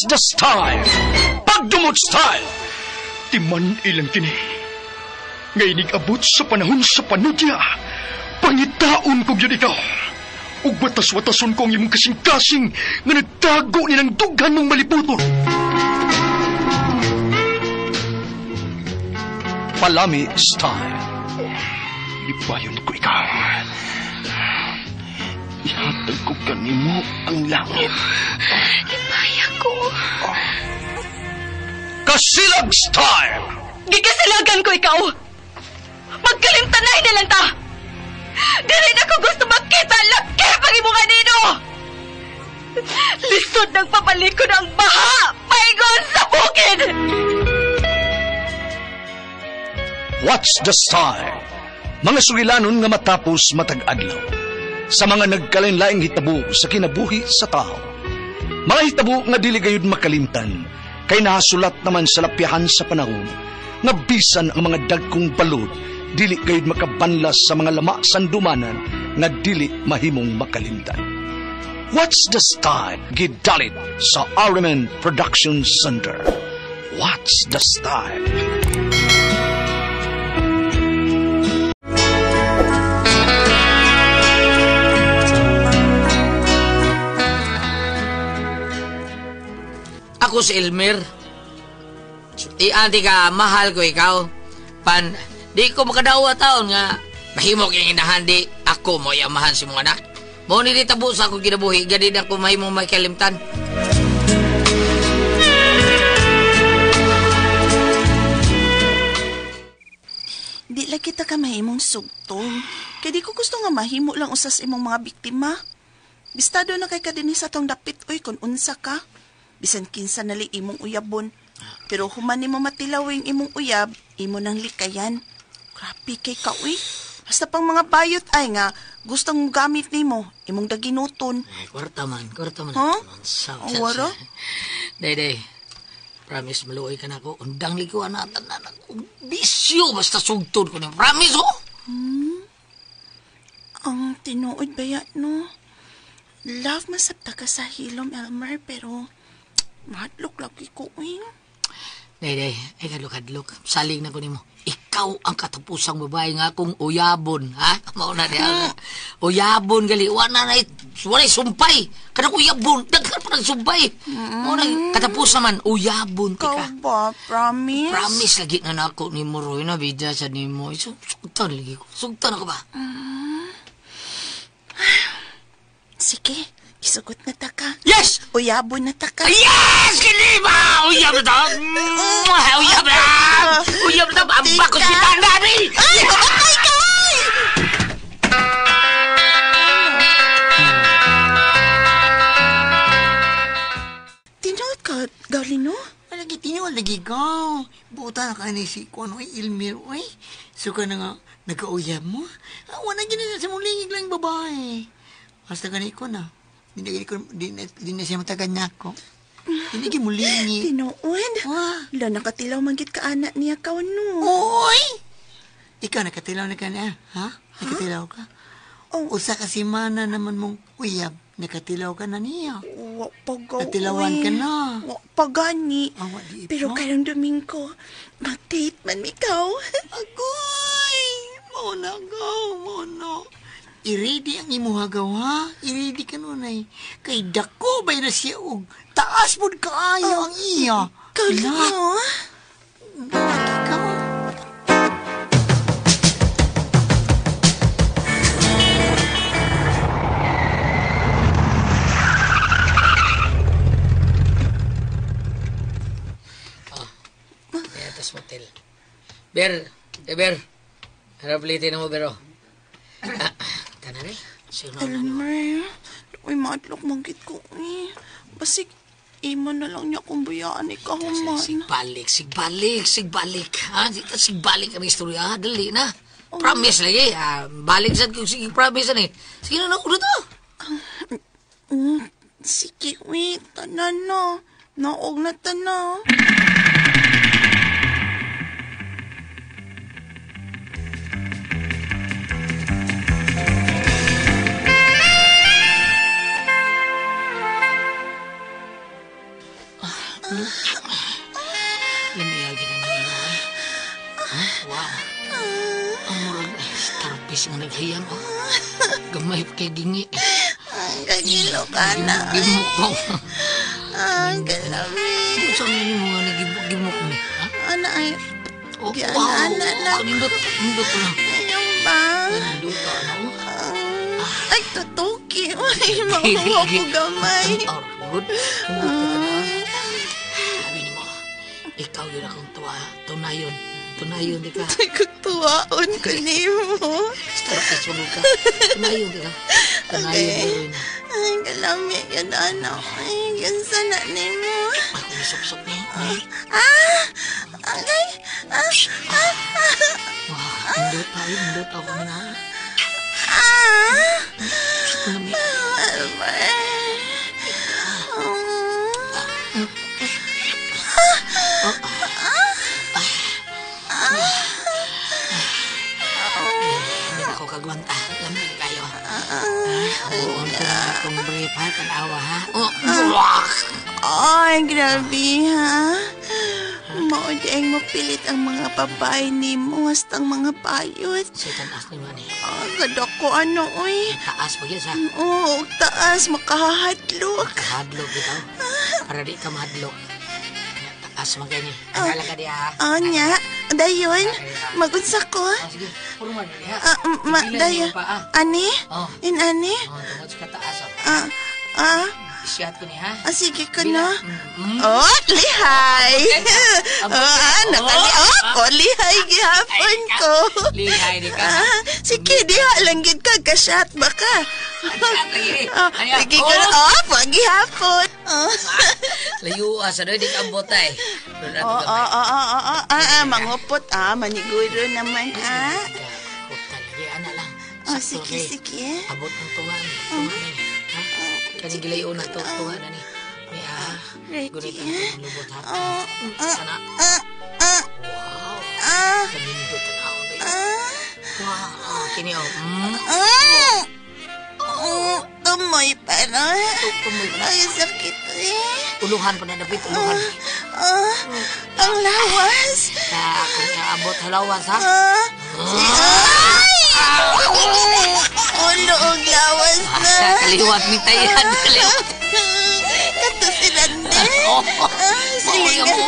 the style? Pagdumot style! Timan ilang kini. Ngayon abot sa panahon sa panudya. Pangitaon ko yun ikaw. Ug watas-watason ko ang imong kasing-kasing nga nagtago nilang dughan mong maliputon. Palami style. Libayon ko ikaw. Ihatag ko kanimo ang langit. Ipaya ko. Kasilag style! Gikasilagan ko ikaw! Magkalimtanay na lang ta! Dili na ko gusto makita ang laki pag imo kanino! Lisod ng papalikod ang baha! Paigon sa bukid! What's the style? Mga sugilanon nga matapos matag-adlaw. Sa mga nagkalain-laing hitabo sa kinabuhi sa tao. Mga hitabo nga dili gayud makalimtan, kay nasulat naman sa lapyahan sa panahon, nga bisan ang mga dagkong balod, dili gayud makabanlas sa mga lama sandumanan, nga dili mahimong makalimtan. What's the style? Gidalit sa Ariman Production Center. What's the style? Ako si Elmer. Anti ka, mahal ko ikaw. Di ko makadawa taon nga mahimo kang inahan di ako mo yamahan si mong anak. Mo ni tabo sa ako kinabuhi, gadi na ko mahimo may kalimtan. Di lang kita ka mahimong sugtong. Kaya di ko gusto nga mahimo lang usas imong mga biktima. Bistado na kay ka din sa tong dapit, oy, kung unsa ka. Bisan kinsa nali imong uyabon. Pero human mo matilawing imong uyab, imo nang likayan. Grabe kay ka, uy. Basta pang mga bayot ay nga, gustong gamit nimo, imong daginuton. Ay, kwarta man. Huh? Wala? Day. Promise, maluoy ka na ako. Undang likuan natin na bisyo, basta sugtod ko na. Promise, oh! Ang tinuod ba yan, no? Love masabta ka sa hilom, Elmer, pero mahadlok lagi ko, eh. Day, ay kadlok. Saling na ko nimo. Ikaw ang katapusang babae nga akong uyabon, ha? Mauna niya. Uyabon, gali. Walay sumpay. Kanang uyabon. Daghan pa ng sumpay. Mauna, katapos naman, uyabon. Ikaw ba? Promise? Promise lagi na ako ni mo, Roy, na bida sa ni mo. Sugtan lagi ko. Sugtan ako ba? Sige, isugot na ta ka. Yes! Uyabon na ta ka. Yes! Kiniba! Uyab na to! Uyab na! Uyab na! Ang bako si Tandani! Ay! Mamatay ka! Tinood ka, Gaulino? Lagi tiniwal lagi ko. Buta na ka ni si Kuano Ilmir, oy. Suka na nga, nagkauyab mo. Wala gina sa mong lingig lang babae. Basta gani ko na. Di na siya matagan niya ako. Hindi ka mulingi. Tinood? Wala nakatilaw manggit ka anak niya ka, no? Oy! Ikaw nakatilaw na ka na, ha? Nakatilaw ka? Usa ka si Mana naman mong uyab. Nakatilaw ka na niya. Natilawan ka na. Pagani. Di pero ito. kayang Domingo, mag-date man ikaw. Agoy! Muna. I-ready ang imuhagaw, ha? I-ready ka nun ay. Kay dako ba'y na siya og taas mo kaayo ang iya. Kalino? Ikaw. Atas motel. Ber. Harap litin mo, Bero. Kana rin? Elmer, uy, madlok manggit ko, eh. Basig, imo na lang niya kung bayaan ikaw, man. Sigbalik. Ha? Sigbalik ang istorya, ha? Dali na. Promise lagi. Balik sa sige, promise na eh. Sige na, ulo to. Sige, wait, tanan na. Naog na tanan. Wow. Ang murag starfish nga naghiyang ko. Gamay pa kay gingi. Ang kagilo ka na. Gimok ko. Ang kalami. Saan mo nga nagibok-gimok mo? Ha? Ana ay, Oh, Yan, wow. anak na. Nindot ko lang. ayun ba? Nindot ka na. Ay, tutuki. Ay, makuha ko gamay. Oh, good. Nindot ka na. Sabi ni mo, ikaw yun akong tuwa. Tunayon. Tunayon, di ka. Ay, kutuwaon ko ni mo. Starfish mo ka. Tunayon, di ka. Tunayon yun. Ay, kalami ka na, ano. Ay, gansa na ni mo. Ako nisok-sok niya. Ay, Wah, nindot tayo. Nindot ako na. Lami. Albert. Hindi na ako kagwanta. Lamig kayo. Buon ko na itong brief ha. Tanawa ha. Ay, grabe ha. Maudeng mapilit ang mga babae ni mo hastang mga bayot. Sa taas ni Manny. Gadok ko ano, uy. Taas pa sa. Oo, taas, makahadlok. Kahadlok bitaw. Para di ka mahadlok. Taas man ganyan. Ang halaga di ha. Anya, dayon, magunsa ko. Sige, puro man di ha. Dayon. Ani? Oh. Ani? Tungkol sa kataas. Isiyat ko ni ha. Sige ko no. Mm. Oh, lihay. Nakali ako, lihay gihapon ko. Lihay di ka. Sige, diha lang gid ka kasyat baka. Lagi ko na, pagihapon. Layo sa doy di ka botay. Mangupot, maniguro naman, Lagi ana lang. Sige. Abot ng tunga ni. Tunga ni. Ha? Kani gilayo na to tunga na ni. Ni gunit ang lubot ha. Sana. Wow. Kanindot ang haon ba yun? Wow. Kini o. Tumoy pa na. Tumoy pa na. Ay, sakit eh. Uluhan pa na David. Uluhan. Ang lawas. Kung abot halawas ha. Ulo ang lawas na. Kaliwat ni Tayan. Kaliwat. Kato silang din. Silingan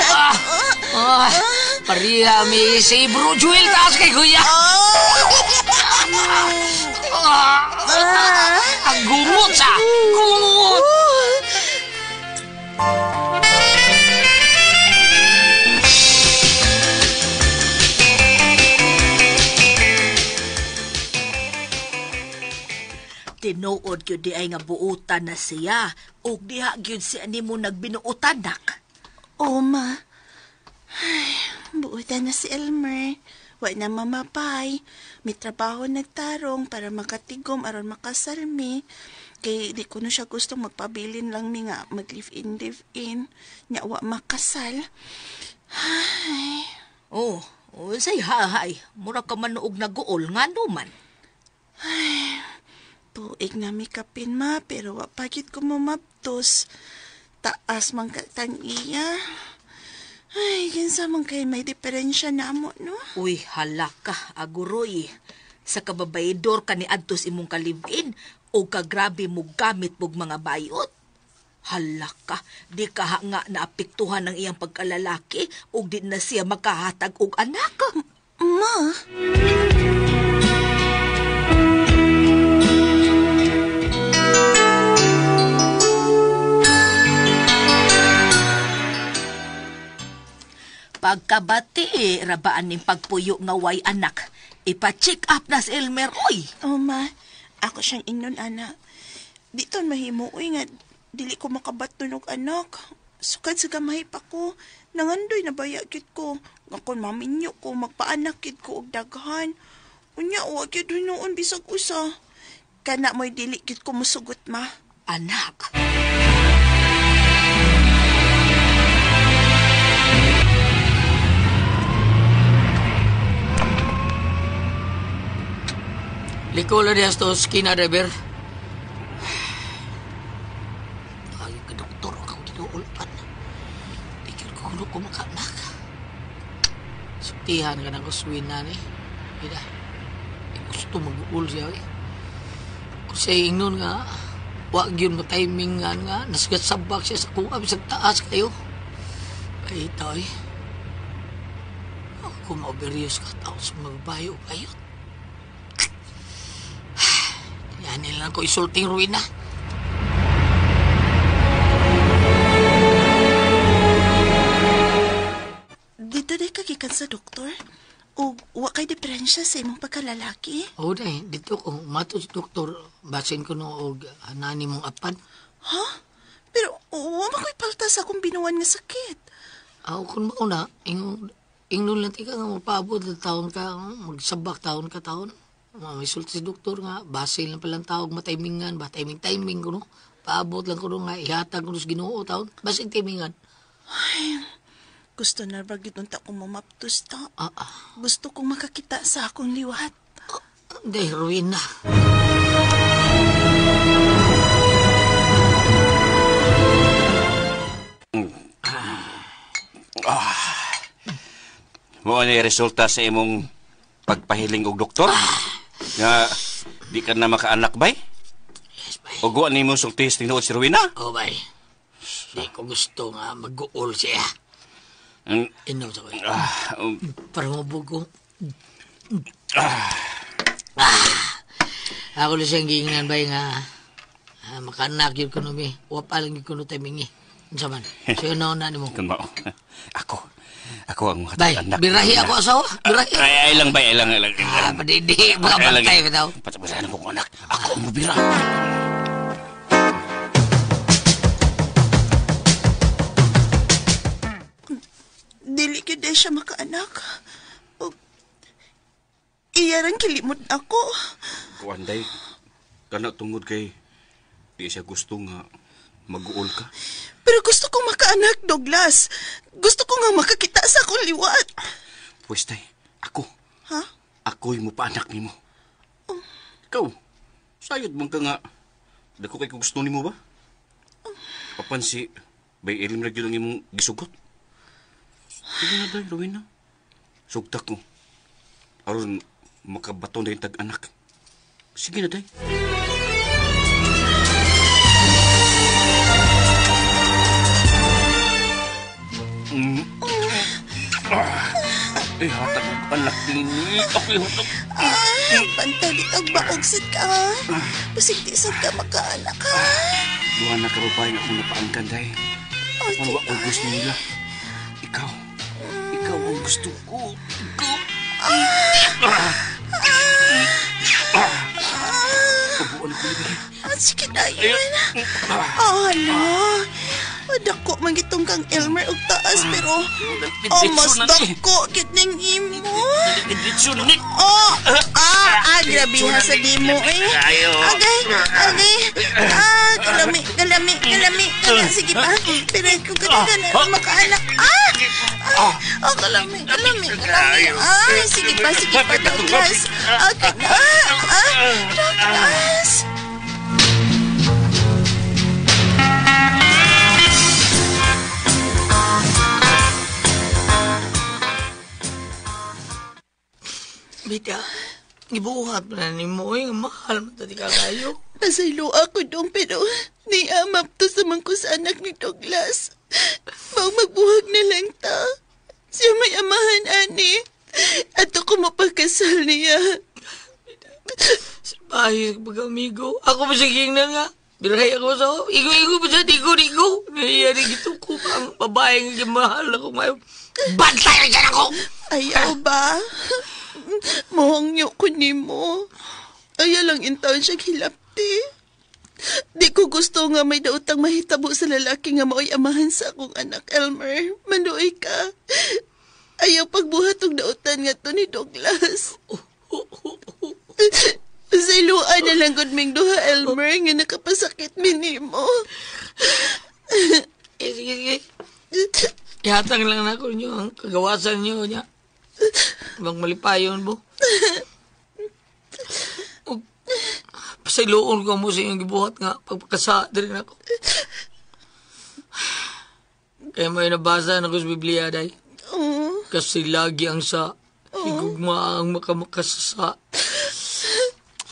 pariha mi si Bro Joel taas kay Kuya. Ang gumot sa. Gumot. Tinuod gyud di ay nga buutan na siya ug diha gyud siya nimo nagbinuutan nak. Ma. Ay, buutan na si Elmer. Wa na mamapay. May trabaho nagtarong para makatigom aron makasalmi. Kay di ko na siya gustong magpabilin lang mi nga mag-live-in, live-in. Nya wa makasal. Ay. Say hahay. Mura ka manuog na guol nga numan. Tuig na mi kapin ma, pero wa pagit ko mamaptos. Taas man katang iya. Ay, kinsa man kay may diferensya na mo, no? Uy, halaka, aguroy. Sa kababayador ka ni Adtos imong kalibin o kagrabe mo gamit mong mga bayot. Halaka, di ka nga naapektuhan ng iyang pagkalalaki o di na siya makahatag og anak. Ma? Pagkabati, rabaan ning pagpuyo nga way anak. Ipa-check up na si Elmer, oy. Ma, ako siyang ingnon, anak. Dito mahimo, nga, dili ko makabaton og anak. Sukad sa gamay pa ko. Nangandoy na bayagit ko. Ngakon maminyo ko, magpaanak kid ko og daghan. Unya, wag yun noon bisag usa. Kana mo'y dili kid ko musugot, ma. Anak. Liko la dias to skina driver. Ay, ka doktor kang ginuulpan. Dikir ko kuno ko makanak. isultihan ka ng kuswin na ni. Ida, gusto mag-uul siya eh. Kung siya ingnon nga, wag yun timing nga, nasigat-sabak siya sa kung abis taas kayo. Ay, ito eh. Ako mauberyos ka tao sa magbayo kayo. Yan nila ko isulting ruin na. Dito day kagikan sa doktor? O wa kay diferensya sa imong pagkalalaki? Oo day, dito ko, mato si doktor, basin ko no og anani mong apan. Ha? Pero wa man ko'y palta sa akong binuwan nga sakit. Ako kung mauna, ingnon lang tika nga magpaabot na taon ka, magsabak taon ka taon. May sulti si doktor nga, basin lang palang tawag mataymingan ba, timing ko no. Paabot lang ko no nga, ihatag ko no sa Ginoo taon, basin timingan. Ay, gusto na ba gitong ko mamaptos ta? Gusto kong makakita sa akong liwat. Day, ruin na. Mo ni resulta sa imong pagpahiling og doktor? Nga di ka na makaanak bay? Yes, bay. O guwan nimo sulti sa tinuod si Rowena? Oo, bay. Di ko gusto nga mag-uol siya. Inom sa ko. Para mabog ko. Ako lang siyang giingan bay nga makaanak yun ko numi. Wapa lang yun ko no timing eh. Ano man? So yun na mo. Kunmao. Ako ang Bay, anak. birahi ako asawa. Birahi. Ay lang bay, ay lang. Padidi. Baka bantay ko daw. Patsabasahan ko anak. Ako ang mubira. Dili ka day siya makaanak. O, iyarang kilimod ako. Kuanday, kana tungod kay di siya gusto nga mag-uol ka. Pero gusto kong makaanak, Douglas. Gusto ko nga makakita sa akong liwat. Pwes tay, ako. Ha? Ako'y mo pa anak nimo. Ikaw, sayod mong ka nga. Dako kay gusto nimo ba? Papan si bay ilim na gyud ang imong gisugot. Sige na day, Rowena. Sugtak ko. Aron makabaton na yung tag-anak. Sige na day. Hatag ang anak din. Ako'y hatag. Bantay ditag baogsit ka. Pasigtisag ka makaanak ka. Buwan na kababae nga akong napaangkan day. Ang wak ang gusto nila. Ikaw ang gusto ko. Pabuan ko nila. Sige na yun. Ano? Dako man gitong kang Elmer og taas pero mas dako kitning imo. Grabe ha sa dimo eh. Agay. Kalami. Sige pa. Pero ko kada na makaanak. Kalami. Ay, sige pa, Douglas. Okay na. Douglas. Bita, ibuhat na ni mo nga mahal mo tadi ka kayo. Pasaylo ako dong pero ni amap to sa mangko sa anak ni Douglas. Mau magbuhag na lang ta. Siya may amahan, ani. At ako mapagkasal niya. Sa bahay, pag-amigo. Ako masiging na nga. Birahay ako sa igo pa siya, digo. Nahiyari gito ko pa ang babaeng mahal ako ngayon. Bantay na ako! Ayaw ba? Mohangyo ko ni mo. Ayaw lang intaon siya hilapti. Di ko gusto nga may dautang mahitabo sa lalaki nga mao'y amahan sa akong anak, Elmer. Manuoy ka. Ayaw pagbuhat og dautan nga to ni Douglas. Sailuan na lang gud ming duha, Elmer, nga nakapasakit minimo. Sige. Ihatang lang na ko nyo ang kagawasan nyo niya. Bang malipayon mo. Pasailoon ko mo sa iyong gibuhat nga pagpakasa din ako. Kaya may nabasa na ko sa Biblia, day. kasi lagi ang sa higugma ang makamakasasa.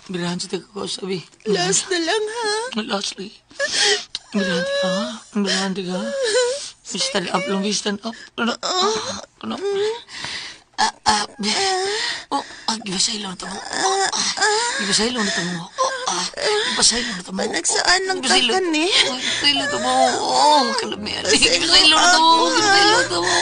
Birahante ka sabi. Last na lang, ha? Lastly. Birahante ka. Stand up lang, stand up. Ano? Gibasay lang na tamo. Gibasay lang na tamo. Gibasay lang na tamo. Panagsaan lang takan eh. Gibasay lang na tamo. Kalamihan. Gibasay lang na tamo. Gibasay lang na tamo.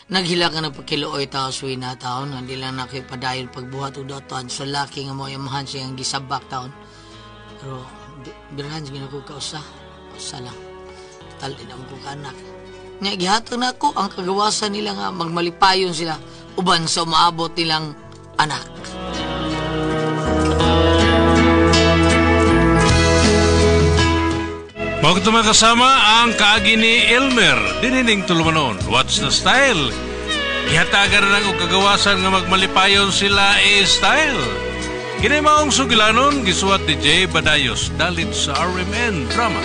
Naghila ka ng pagkiluoy tao suwi na taon, hindi lang nakipadayon pagbuhat o datan, so laki nga mo yamahan siyang gisabak taon. Pero, birhan siya ko kausa, kausa lang. Tal din ako ka anak. Nga, gihatag na ako, ang kagawasan nila nga, magmalipayon sila, uban sa umaabot nilang anak. Huwag kasama ang kaagi ni Elmer, dinining tulumanon. What's the style? Ihatagan na ng kagawasan nga magmalipayon sila style. Kinimaong sugilanon, gisuat ni Jay Badayos, dalit sa RMN Drama.